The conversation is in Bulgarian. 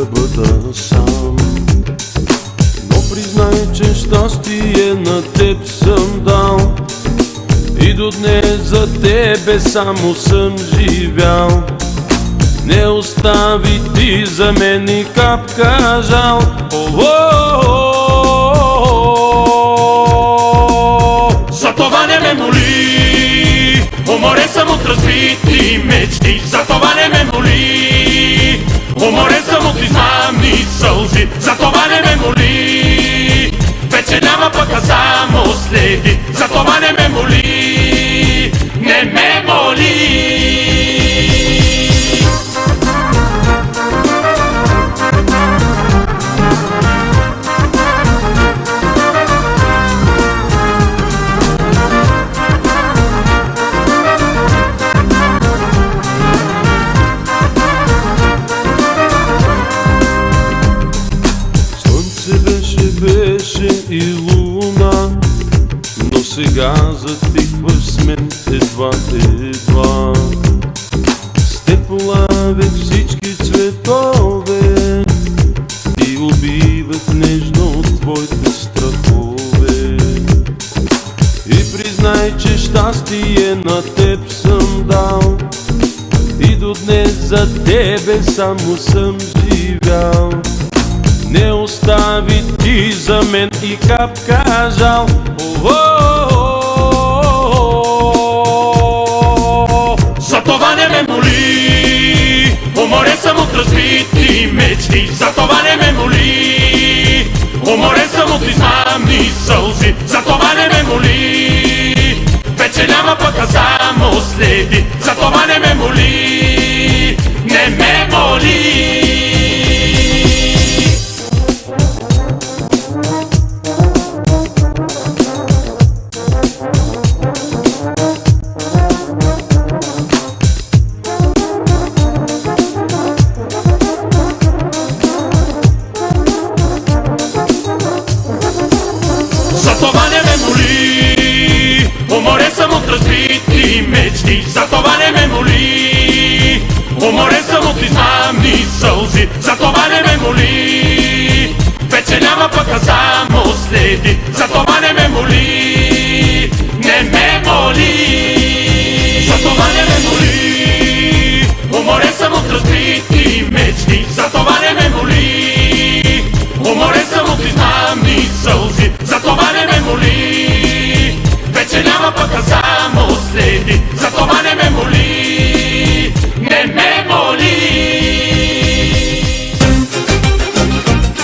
да бъда сам. Но признай, че щастие на теб съм дал и до днес за тебе само съм живял. Не остави ти за мен и капка жал. За това не ме моли, уморен съм от разбити мечти. За това не ме моли, уморен съм от измамни сълзи. За това не ме моли, вече няма пък а само следи. За това не ме моли, не ме моли. Беше и луна, но сега затихваш с мен едва. С теб полавях всички цветове и убивах нежно от твоите страхове. И признай, че щастие на теб съм дал и до днес за тебе само съм живял. Не остави ти за мен и капка жал. За това не ме моли, уморен съм от разбити мечти. За това не ме моли, уморен съм от измамни сълзи. За това не ме моли, вече няма пък а само следи. За това не ме моли, не ме моли. За това не ме моли, уморен съм от разбити мечти. За това не ме моли, уморен съм от измамни сълзи. За това не ме моли, вече няма пък а само следи. За това не ме моли, не ме моли. За това не ме моли, уморен съм от разбити мечти. За това не ме моли, уморен съм от измамни сълзи. За това не ме моли, вече няма пък а само следи.